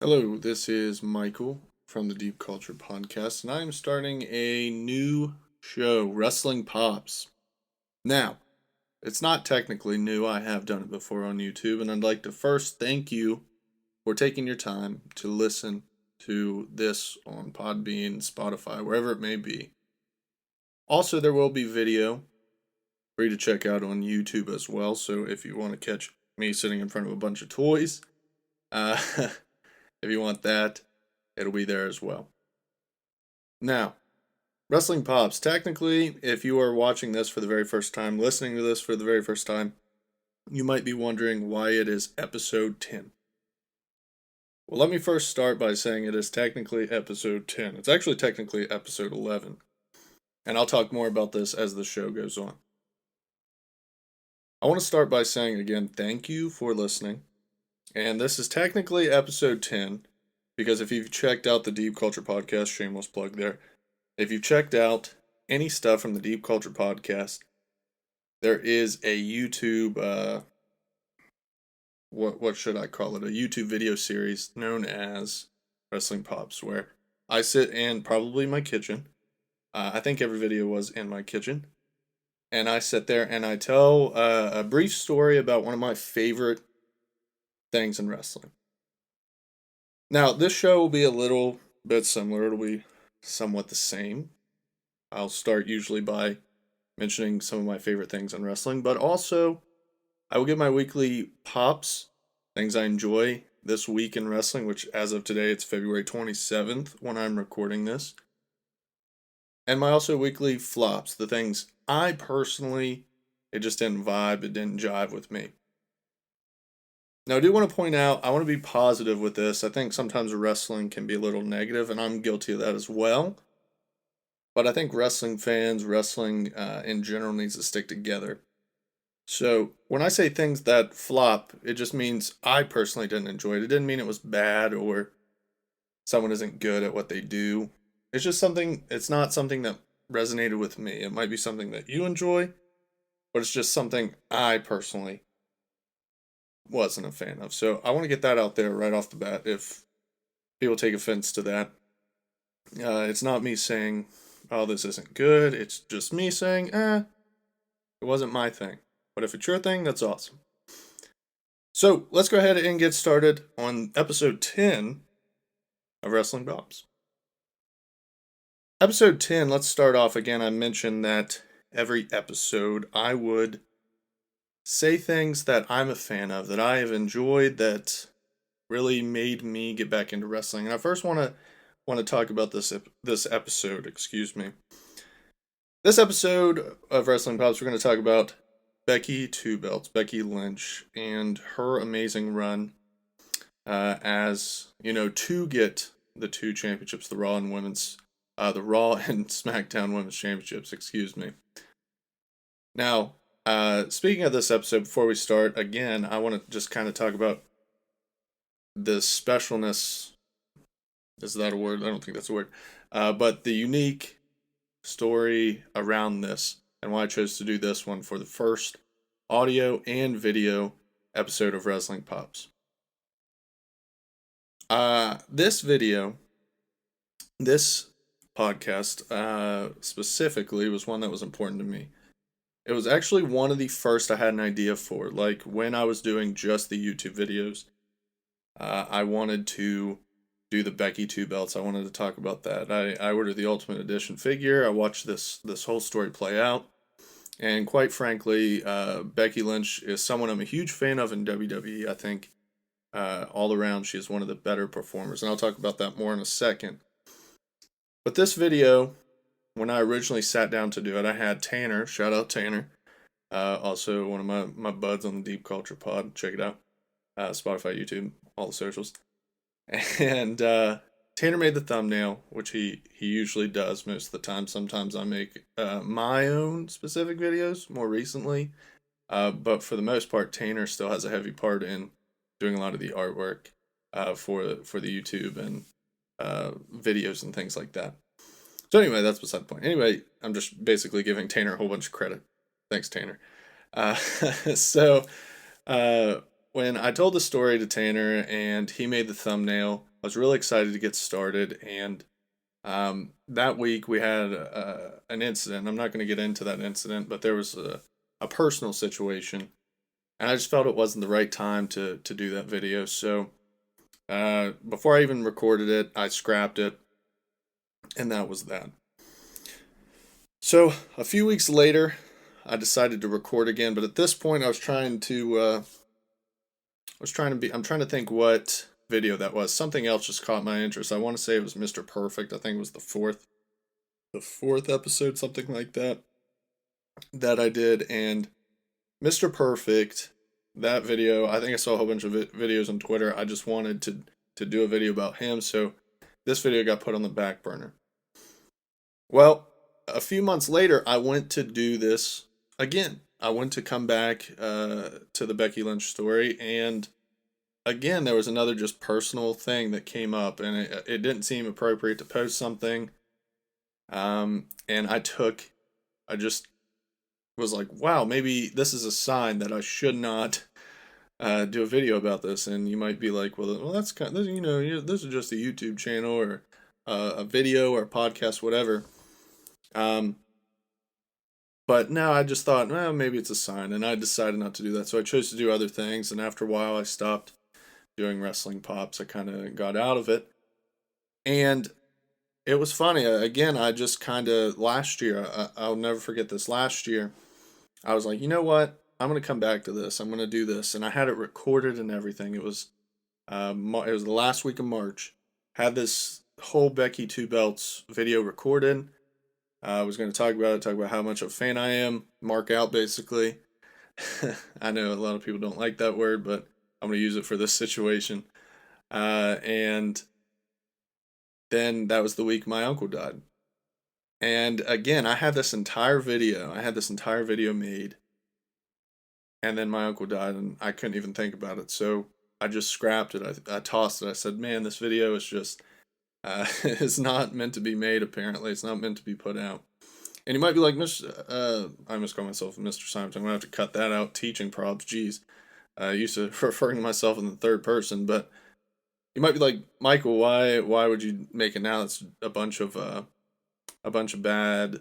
Hello, this is Michael from the Deep Culture Podcast, and I am starting a new show, Wrestling Pops. Now, it's not technically new, I have done it before on YouTube, and I'd like to first thank you for taking your time to listen to this on Podbean, Spotify, wherever it may be. Also, there will be video for you to check out on YouTube as well, so if you want to catch me sitting in front of a bunch of toys, uh, if you want that, it'll be there as well. Now, Wrestling Pops. Technically, if you are watching this for the very first time, listening to this for the very first time, you might be wondering why it is episode 10. Well, let me first start by saying it is technically episode 10. It's actually technically episode 11. And I'll talk more about this as the show goes on. I want to start by saying again, thank you for listening. And this is technically episode 10, because if you've checked out the Deep Culture Podcast, shameless plug there, if you've checked out any stuff from the Deep Culture Podcast, there is a YouTube, what should I call it? A YouTube video series known as Wrestling Pops, where I sit in probably my kitchen. I think every video was in my kitchen. And I sit there and I tell a brief story about one of my favorite things in wrestling. Now, this show will be a little bit similar. It'll be somewhat the same. I'll start usually by mentioning some of my favorite things in wrestling, but also I will give my weekly pops, things I enjoy this week in wrestling, which as of today, it's February 27th when I'm recording this. And my also weekly flops, the things I personally, it just didn't vibe, it didn't jive with me. Now, I do want to point out, I want to be positive with this. I think sometimes wrestling can be a little negative, and I'm guilty of that as well. But I think wrestling fans, wrestling in general, needs to stick together. So when I say things that flop, it just means I personally didn't enjoy it. It didn't mean it was bad or someone isn't good at what they do. It's just something, it's not something that resonated with me. It might be something that you enjoy, but it's just something I personally wasn't a fan of. So I want to get that out there right off the bat if people take offense to that. It's not me saying, oh, this isn't good. It's just me saying, it wasn't my thing. But if it's your thing, that's awesome. So let's go ahead and get started on episode 10 of Wrestling Pops. Episode 10, let's start off again. I mentioned that every episode I would say things that I'm a fan of, that I have enjoyed, that really made me get back into wrestling. And I first want to talk about this episode, excuse me. This episode of Wrestling Pops, we're going to talk about Becky Two Belts, Becky Lynch, and her amazing run as, to get the two championships, the Raw and SmackDown Women's Championships, excuse me. Now, speaking of this episode, before we start, again, I want to just kind of talk about the specialness. Is that a word? I don't think that's a word. But the unique story around this and why I chose to do this one for the first audio and video episode of Wrestling Pops. This podcast specifically was one that was important to me. It was actually one of the first I had an idea for. Like when I was doing just the YouTube videos, I wanted to do the Becky Two Belts. I wanted to talk about that. I ordered the Ultimate Edition figure. I watched this whole story play out. And quite frankly, Becky Lynch is someone I'm a huge fan of in WWE. I think all around she is one of the better performers. And I'll talk about that more in a second. But this video, when I originally sat down to do it, I had Tanner, shout out Tanner, also one of my buds on the Deep Culture Pod, check it out, Spotify, YouTube, all the socials, and Tanner made the thumbnail, which he usually does most of the time. Sometimes I make my own specific videos more recently, but for the most part, Tanner still has a heavy part in doing a lot of the artwork for the YouTube and videos and things like that. So anyway, that's beside the point. Anyway, I'm just basically giving Tanner a whole bunch of credit. Thanks, Tanner. So when I told the story to Tanner and he made the thumbnail, I was really excited to get started, and that week we had an incident. I'm not going to get into that incident, but there was a personal situation, and I just felt it wasn't the right time to do that video. So before I even recorded it, I scrapped it, and that was that. So a few weeks later, I decided to record again, but at this point, I'm trying to think what video that was. Something else just caught my interest. I want to say it was Mr. Perfect. I think it was the fourth episode, something like that I did. And Mr. Perfect, that video, I think I saw a whole bunch of videos on Twitter. I just wanted to do a video about him, so this video got put on the back burner. Well, a few months later, I went to do this again. I went to come back to the Becky Lynch story, and again, there was another just personal thing that came up, and it didn't seem appropriate to post something. And I just was like, wow, maybe this is a sign that I should not do a video about this. And you might be like, well, that's kind of, this is just a YouTube channel or a video or a podcast, whatever. But no, I just thought, well, maybe it's a sign, and I decided not to do that. So I chose to do other things, and after a while, I stopped doing wrestling pops. I kind of got out of it, and it was funny. Again, I just kind of last year, I'll never forget this. Last year, I was like, you know what? I'm gonna come back to this. I'm gonna do this, and I had it recorded and everything. It was the last week of March. Had this whole Becky Two Belts video recorded. I was going to talk about how much of a fan I am, mark out basically. I know a lot of people don't like that word, but I'm going to use it for this situation. And then that was the week my uncle died. And again, I had this entire video made, and then my uncle died, and I couldn't even think about it. So I just scrapped it. I tossed it. I said, man, this video is just it's not meant to be made, apparently. It's not meant to be put out. And you might be like, I must call myself Mr. Simon. I'm going to have to cut that out. Teaching props, geez. I used to referring to myself in the third person. But you might be like, Michael, why would you make it now? It's a bunch of bad,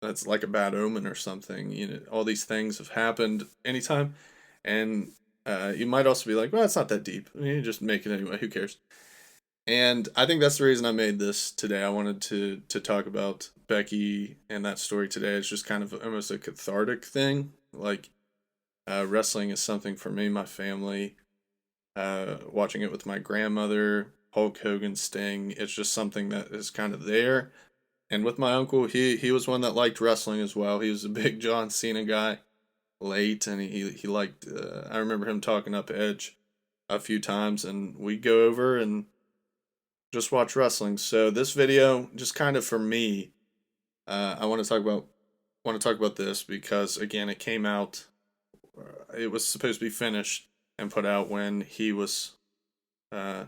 that's like a bad omen or something. All these things have happened anytime. And you might also be like, well, it's not that deep. You just make it anyway. Who cares? And I think that's the reason I made this today. I wanted to talk about Becky and that story today. It's just kind of almost a cathartic thing. Like, wrestling is something for me, my family. Watching it with my grandmother, Hulk Hogan, Sting. It's just something that is kind of there. And with my uncle, he was one that liked wrestling as well. He was a big John Cena guy, late, and he liked. I remember him talking up Edge a few times, and we'd go over and just watch wrestling. So this video, just kind of for me, I want to talk about this because again, it came out. It was supposed to be finished and put out when he was, the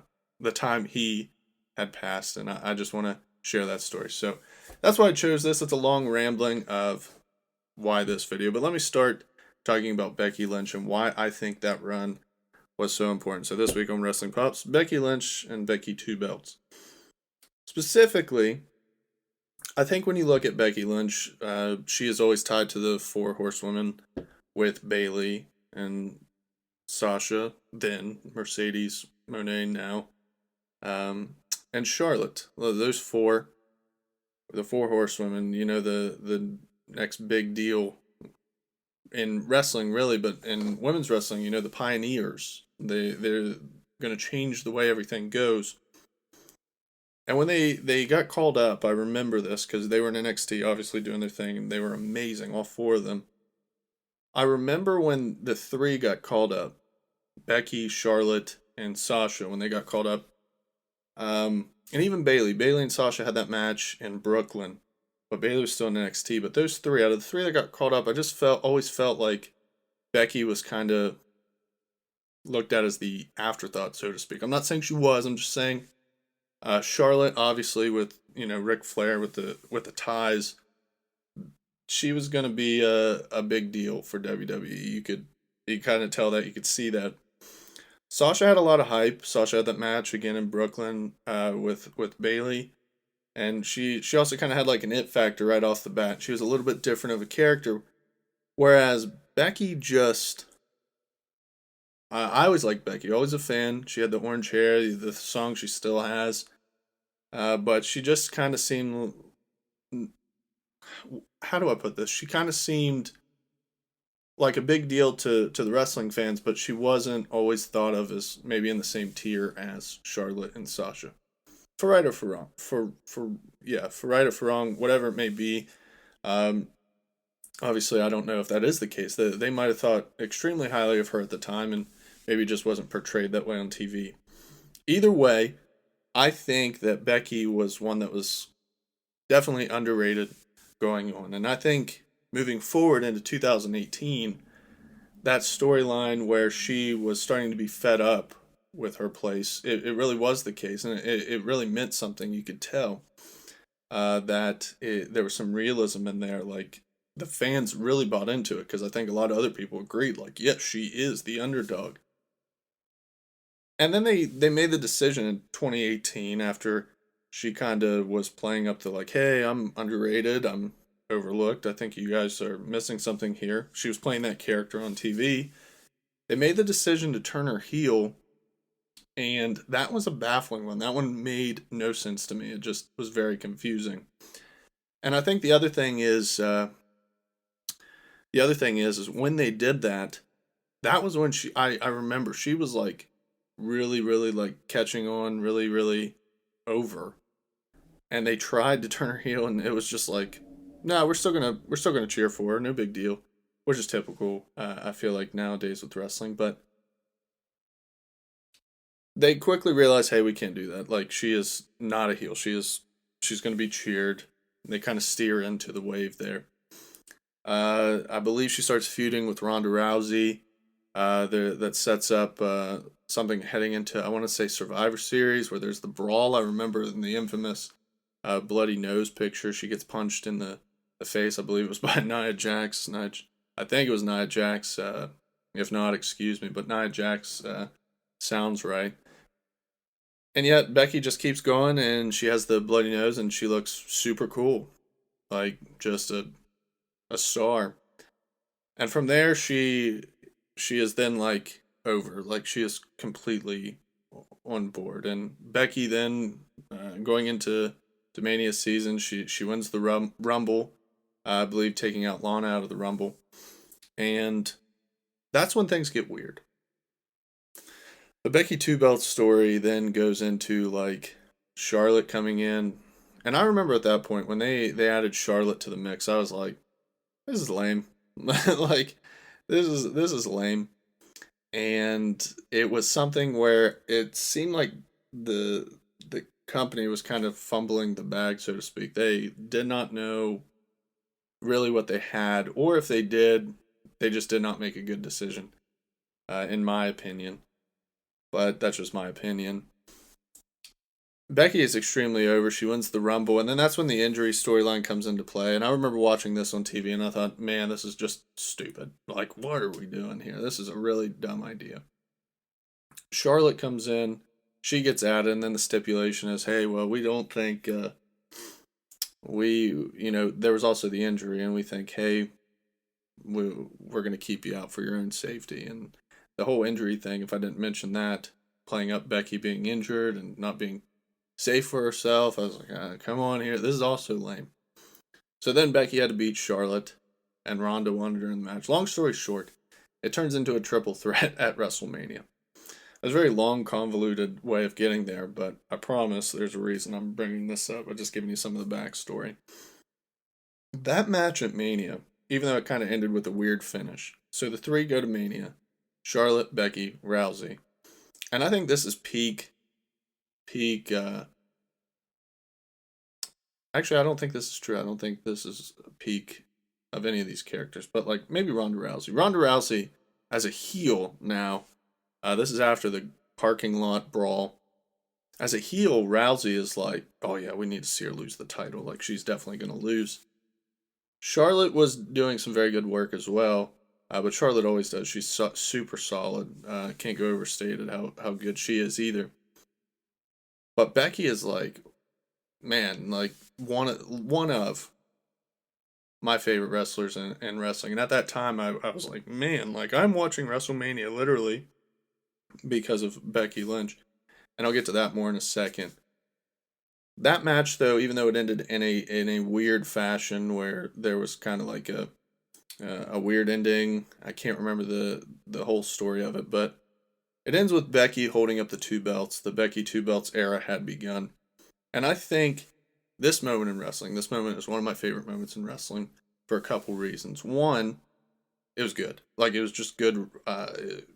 time he had passed, and I just want to share that story. So that's why I chose this. It's a long rambling of why this video, but let me start talking about Becky Lynch and why I think that run was so important. So this week on Wrestling Pops, Becky Lynch and Becky Two Belts. Specifically, I think when you look at Becky Lynch, she is always tied to the four horsewomen with Bayley and Sasha, then Mercedes Moné now, and Charlotte. Those four, the four horsewomen, the next big deal in wrestling, really, but in women's wrestling, the pioneers. They're going to change the way everything goes. And when they got called up, I remember this because they were in NXT, obviously doing their thing, and they were amazing, all four of them. I remember when the three got called up, Becky, Charlotte, and Sasha, when they got called up, and even Bayley. Bayley and Sasha had that match in Brooklyn, but Bayley was still in NXT. But those three, out of the three that got called up, I just always felt like Becky was kind of looked at as the afterthought, so to speak. I'm not saying she was. I'm just saying Charlotte, obviously, with Ric Flair with the ties, she was going to be a big deal for WWE. You kind of tell that. You could see that. Sasha had a lot of hype. Sasha had that match again in Brooklyn with Bailey, and she also kind of had like an it factor right off the bat. She was a little bit different of a character, whereas Becky just. I always liked Becky. Always a fan. She had the orange hair, the song she still has, but she just kind of seemed. How do I put this? She kind of seemed like a big deal to the wrestling fans, but she wasn't always thought of as maybe in the same tier as Charlotte and Sasha. For right or for wrong, for yeah, for right or for wrong, whatever it may be. Um, Obviously, I don't know if that is the case. They might have thought extremely highly of her at the time, and maybe just wasn't portrayed that way on TV. Either way, I think that Becky was one that was definitely underrated going on, and I think moving forward into 2018, that storyline where she was starting to be fed up with her place, it really was the case, and it really meant something. You could tell there was some realism in there. Like the fans really bought into it because I think a lot of other people agreed. Like, yes, she is the underdog. And then they made the decision in 2018 after she kind of was playing up to like, hey, I'm underrated, I'm overlooked. I think you guys are missing something here. She was playing that character on TV. They made the decision to turn her heel, and that was a baffling one. That one made no sense to me. It just was very confusing. And I think the other thing is when they did that, that was when I remember she was like really, really like catching on, really, really over. And they tried to turn her heel, and it was just like, no, we're still gonna cheer for her, no big deal, which is typical. I feel like nowadays with wrestling, but they quickly realized, hey, we can't do that. Like she is not a heel. She's gonna be cheered. They kind of steer into the wave there. I believe she starts feuding with Ronda Rousey. That sets up something heading into, I want to say, Survivor Series, where there's the brawl. I remember in the infamous bloody nose picture, she gets punched in the face. I believe it was by Nia Jax. I think it was Nia Jax. If not, excuse me, but Nia Jax sounds right. And yet Becky just keeps going, and she has the bloody nose, and she looks super cool, like just a star. And from there, she is then like over, like she is completely on board. And Becky then going into Mania season, she wins the Rumble, I believe, taking out Lana out of the Rumble, and that's when things get weird. The Becky two belt story then goes into like Charlotte coming in, and I remember at that point when they added Charlotte to the mix, I was like, this is lame. Like this is lame. And it was something where it seemed like the company was kind of fumbling the bag, so to speak. They did not know really what they had, or if they did, they just did not make a good decision, in my opinion. But that's just my opinion. Becky is extremely over. She wins the Rumble, and then that's when the injury storyline comes into play. And I remember watching this on TV, and I thought, man, this is just stupid. Like, what are we doing here? This is a really dumb idea. Charlotte comes in, she gets added, and then the stipulation is, hey, well, we don't think there was also the injury, and we think, hey, we're going to keep you out for your own safety. And the whole injury thing, if I didn't mention that, playing up Becky being injured and not being safe for herself, I was like, come on here. This is also lame. So then Becky had to beat Charlotte, and Ronda won during the match. Long story short, it turns into a triple threat at WrestleMania. It was a very long, convoluted way of getting there, but I promise there's a reason I'm bringing this up. I'm just giving you some of the backstory. That match at Mania, even though it kind of ended with a weird finish. So the three go to Mania: Charlotte, Becky, Rousey. And I think this is peak. Actually, I don't think this is true. I don't think this is a peak of any of these characters, but like maybe Ronda Rousey. Ronda Rousey as a heel now. This is after the parking lot brawl. As a heel, Rousey is like, oh yeah, we need to see her lose the title. Like she's definitely going to lose. Charlotte was doing some very good work as well. But Charlotte always does. She's super solid. Can't go overstated how good she is either. But Becky is like, man, like one of my favorite wrestlers in wrestling. And at that time, I was like, man, like I'm watching WrestleMania literally because of Becky Lynch. And I'll get to that more in a second. That match, though, even though it ended in a weird fashion where there was kind of like a weird ending, I can't remember the whole story of it, but it ends with Becky holding up the two belts. The Becky two belts era had begun, and I think this moment is one of my favorite moments in wrestling for a couple reasons. One, it was good. Like it was just good.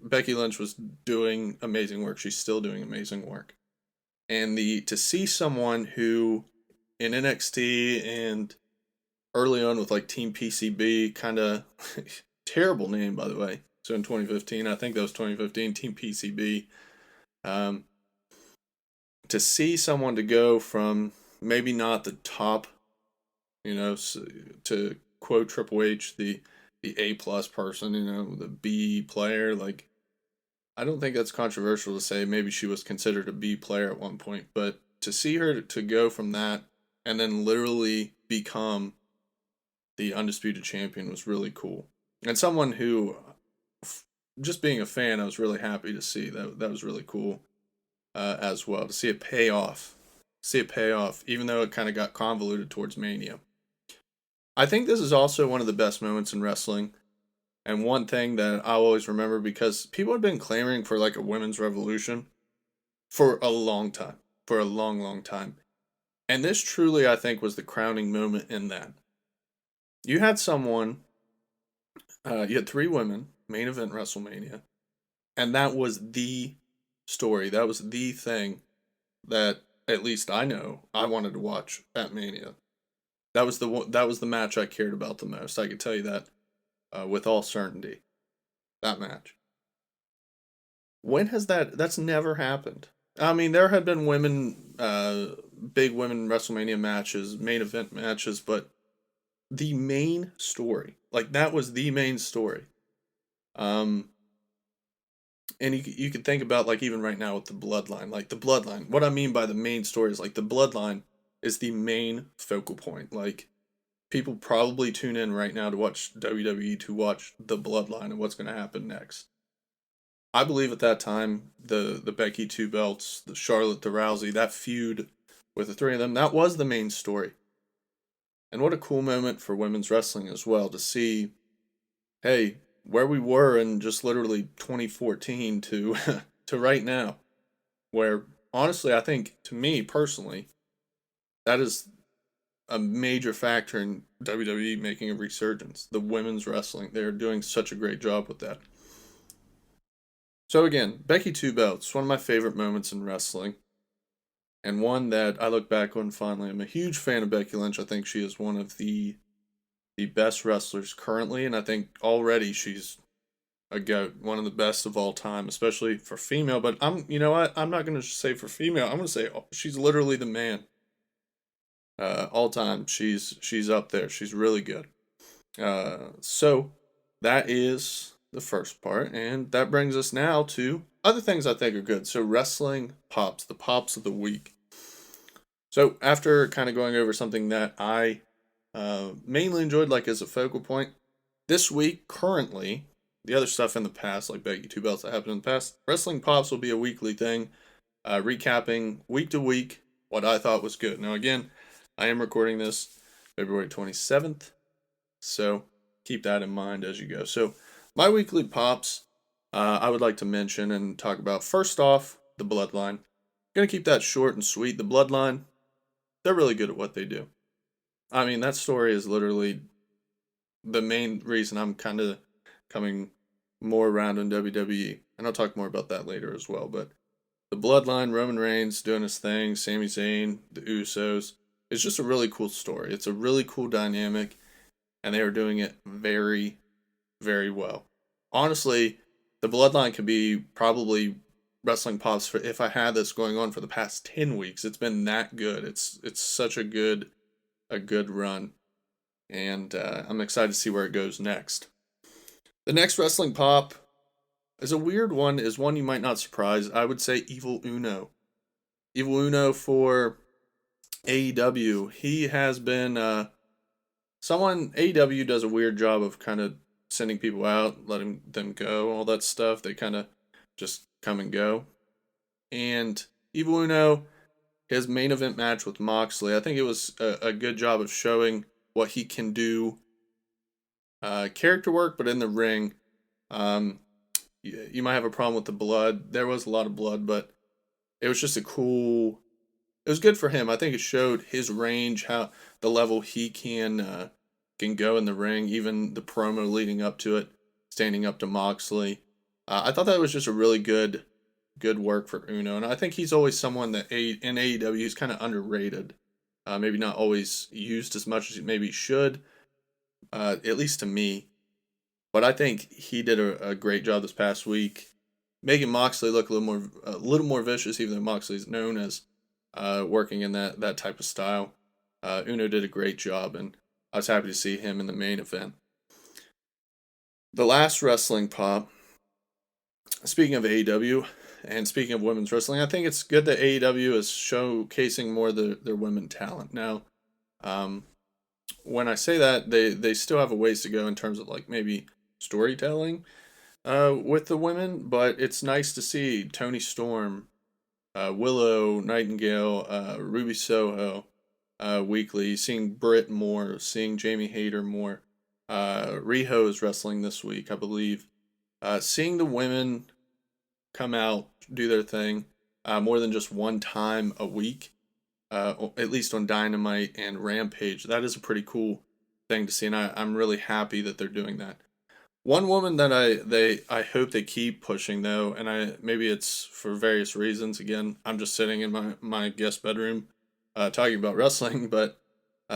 Becky Lynch was doing amazing work. She's still doing amazing work. And the to see someone who in NXT and early on with like Team PCB, kind of terrible name by the way. So in 2015, I think that was 2015, Team PCB. Um, to see someone to go from maybe not the top, to quote Triple H, the A plus person, the B player, like I don't think that's controversial to say maybe she was considered a B player at one point, but to see her to go from that and then literally become the undisputed champion was really cool. And someone who, just being a fan, I was really happy to see that was really cool as well to see it pay off. See it pay off, even though it kind of got convoluted towards Mania. I think this is also one of the best moments in wrestling. And one thing that I always remember because people had been clamoring for like a women's revolution for a long time, for a long, long time. And this truly, I think, was the crowning moment in that. You had someone, you had three women, main event WrestleMania, and that was the story. That was the thing that at least I know I wanted to watch at Mania. That was the match I cared about the most. I could tell you that with all certainty. That match. When has that's never happened? I mean, there had been big women WrestleMania matches, main event matches, but the main story, like that was the main story. Um, and you could think about like even right now with the Bloodline, like the Bloodline. What I mean by the main story is like the Bloodline is the main focal point. Like people probably tune in right now to watch WWE to watch the Bloodline and what's going to happen next. I believe at that time the Becky two belts, the Charlotte, the Rousey, that feud with the three of them, that was the main story. And what a cool moment for women's wrestling as well to see, hey, where we were in just literally 2014 to to right now, where honestly I think to me personally that is a major factor in WWE making a resurgence. The women's wrestling, they're doing such a great job with that. So again, Becky Two Belts, one of my favorite moments in wrestling, and one that I look back on fondly. I'm a huge fan of Becky Lynch. I think she is one of the best wrestlers currently, and I think already she's a goat, one of the best of all time, especially for female. But you know what? I'm not gonna say for female. I'm gonna say she's literally the man. All time, she's up there. She's really good. So that is the first part, and that brings us now to other things I think are good. So wrestling pops, the pops of the week. So after kind of going over something that I mainly enjoyed, like as a focal point, this week currently, the other stuff in the past, like Becky Two Belts that happened in the past, wrestling pops will be a weekly thing, recapping week to week what I thought was good. Now again, I am recording this February 27th, so keep that in mind as you go. So, my weekly pops, I would like to mention and talk about first off, the Bloodline. I'm going to keep that short and sweet. The Bloodline, they're really good at what they do. I mean, that story is literally the main reason I'm kind of coming more around in WWE. And I'll talk more about that later as well. But the Bloodline, Roman Reigns doing his thing, Sami Zayn, the Usos, it's just a really cool story. It's a really cool dynamic, and they are doing it very, very well. Honestly, the Bloodline could be probably wrestling pops for if I had this going on for the past 10 weeks. It's been that good. It's such a good run, and I'm excited to see where it goes next. The next wrestling pop is a weird one, is one you might not surprise. I would say Evil Uno. Evil Uno for AEW. He has been someone. AEW does a weird job of kind of sending people out, letting them go, all that stuff. They kind of just come and go. And Evil Uno, his main event match with Moxley, I think it was a good job of showing what he can do, character work, but in the ring. You might have a problem with the blood. There was a lot of blood, but it was just a cool. It was good for him. I think it showed his range, how the level he can go in the ring, even the promo leading up to it, standing up to Moxley. I thought that was just a really good work for Uno, and I think he's always someone that in AEW is kind of underrated. Maybe not always used as much as he maybe should, at least to me. But I think he did a great job this past week, making Moxley look a little more vicious, even though Moxley's known as working in that type of style. Uno did a great job, and I was happy to see him in the main event. The last wrestling pop. Speaking of AEW, and speaking of women's wrestling, I think it's good that AEW is showcasing more their women talent. Now, when I say that, they still have a ways to go in terms of like maybe storytelling with the women, but it's nice to see Tony Storm, Willow Nightingale, Ruby Soho weekly, seeing Britt more, seeing Jamie Hayter more. Riho is wrestling this week, I believe. Seeing the women come out, do their thing, more than just one time a week, at least on Dynamite and Rampage, that is a pretty cool thing to see, and I'm really happy that they're doing that. One woman that I hope they keep pushing though, and maybe it's for various reasons. Again, I'm just sitting in my guest bedroom, talking about wrestling, but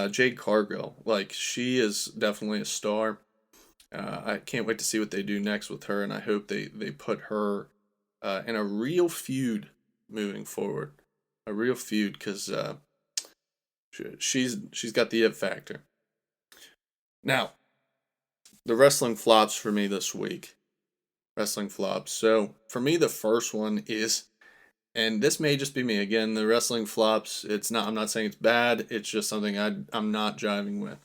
Jade Cargill, like she is definitely a star. I can't wait to see what they do next with her, and I hope they put her in a real feud moving forward, a real feud because she's got the it factor. Now, the wrestling flops for me this week. Wrestling flops. So for me, the first one is, and this may just be me again. The wrestling flops. It's not. I'm not saying it's bad. It's just something I'm not jiving with.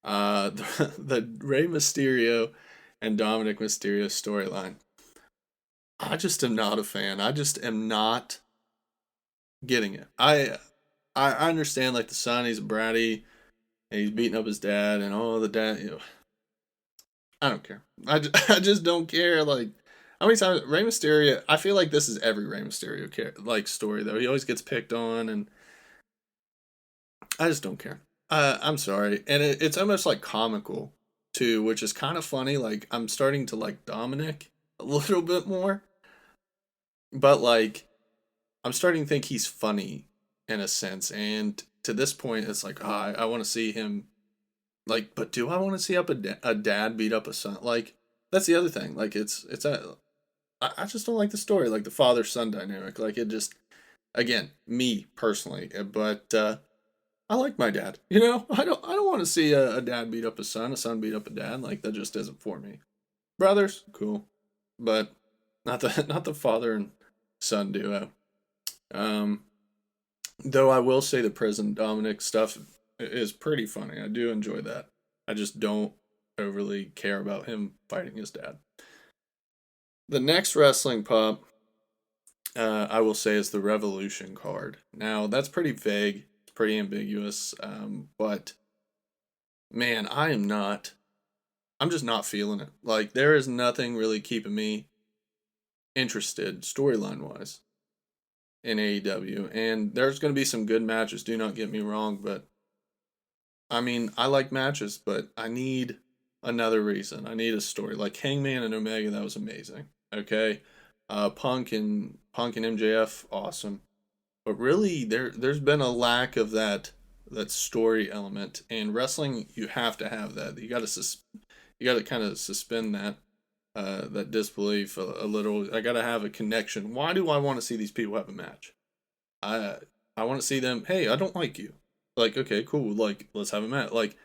The Rey Mysterio and Dominic Mysterio storyline. I just am not a fan. I just am not getting it. I understand like the son. He's bratty and he's beating up his dad and all the dad. I don't care. I just don't care. Like, how many times Rey Mysterio? I feel like this is every Rey Mysterio like story though. He always gets picked on, and I just don't care. I'm sorry, and it's almost like comical too, which is kind of funny. Like I'm starting to like Dominic a little bit more, but like I'm starting to think he's funny in a sense. And to this point, it's like, I want to see him. Like, but do I want to see a dad beat up a son? Like, that's the other thing. Like, I just don't like the story, like the father son dynamic. Like, it just, again, me personally, but I like my dad. You know, I don't want to see a dad beat up a son beat up a dad. Like, that just isn't for me. Brothers, cool, but not the father and son duo. Um, though I will say the prison Dominic stuff is pretty funny. I do enjoy that. I just don't overly care about him fighting his dad. The next wrestling pop, I will say, is the Revolution card. Now, that's pretty vague. It's pretty ambiguous. But, man, I'm just not feeling it. Like, there is nothing really keeping me interested, storyline-wise, in AEW. And there's going to be some good matches, do not get me wrong, but I mean, I like matches, but I need another reason. I need a story. Like Hangman and Omega, that was amazing. Okay. Punk and MJF, awesome. But really there's been a lack of that story element. And wrestling, you have to have that. You gotta kind of suspend that disbelief a little. I gotta have a connection. Why do I want to see these people have a match? I I want to see them. Hey, I don't like you. Like, okay, cool. Like, let's have a match. Like,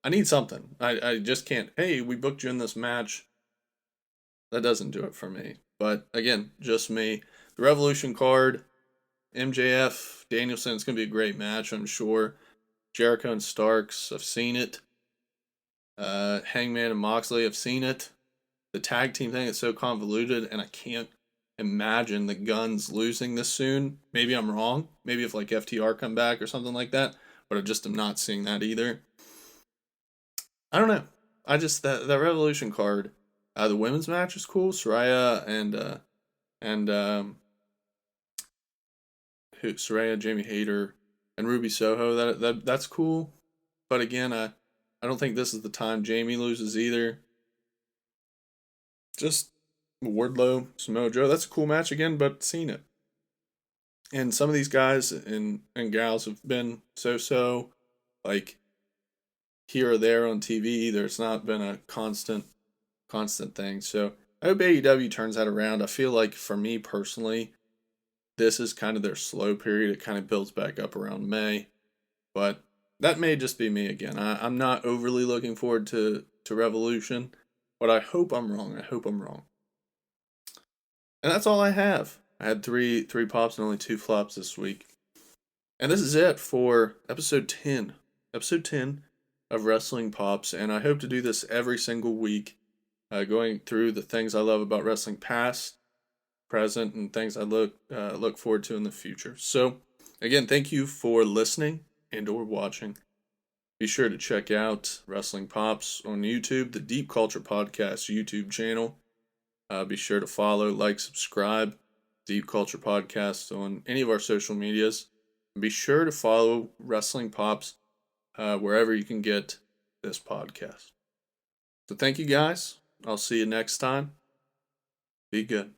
I need something. I just can't. Hey, we booked you in this match. that doesn't do it for me. But again, just me. The Revolution card, MJF, Danielson, it's going to be a great match, I'm sure. Jericho and Starks, I've seen it. Hangman and Moxley, I've seen it. The tag team thing is so convoluted, and I can't imagine the Guns losing this soon. Maybe I'm wrong. Maybe if like FTR come back or something like that, but I just am not seeing that either. I don't know. I just that Revolution card, the women's match is cool. Soraya and Soraya, Jamie Hayter, and Ruby Soho. That's cool. But again, I don't think this is the time Jamie loses either. Just Wardlow, Samoa Joe. That's a cool match again, but seen it. And some of these guys and gals have been so, like here or there on TV. There's not been a constant thing. So I hope AEW turns that around. I feel like for me personally, this is kind of their slow period. It kind of builds back up around May, but that may just be me again. I'm not overly looking forward to Revolution, but I hope I'm wrong. I hope I'm wrong. And that's all I have. I had three pops and only two flops this week. And this is it for episode 10. Episode 10 of Wrestling Pops, and I hope to do this every single week, going through the things I love about wrestling past, present, and things I look forward to in the future. So, again, thank you for listening and/or watching. Be sure to check out Wrestling Pops on YouTube, the Deep Culture Podcast YouTube channel. Be sure to follow, like, subscribe, Deep Culture Podcast on any of our social medias. And be sure to follow Wrestling Pops wherever you can get this podcast. So thank you guys. I'll see you next time. Be good.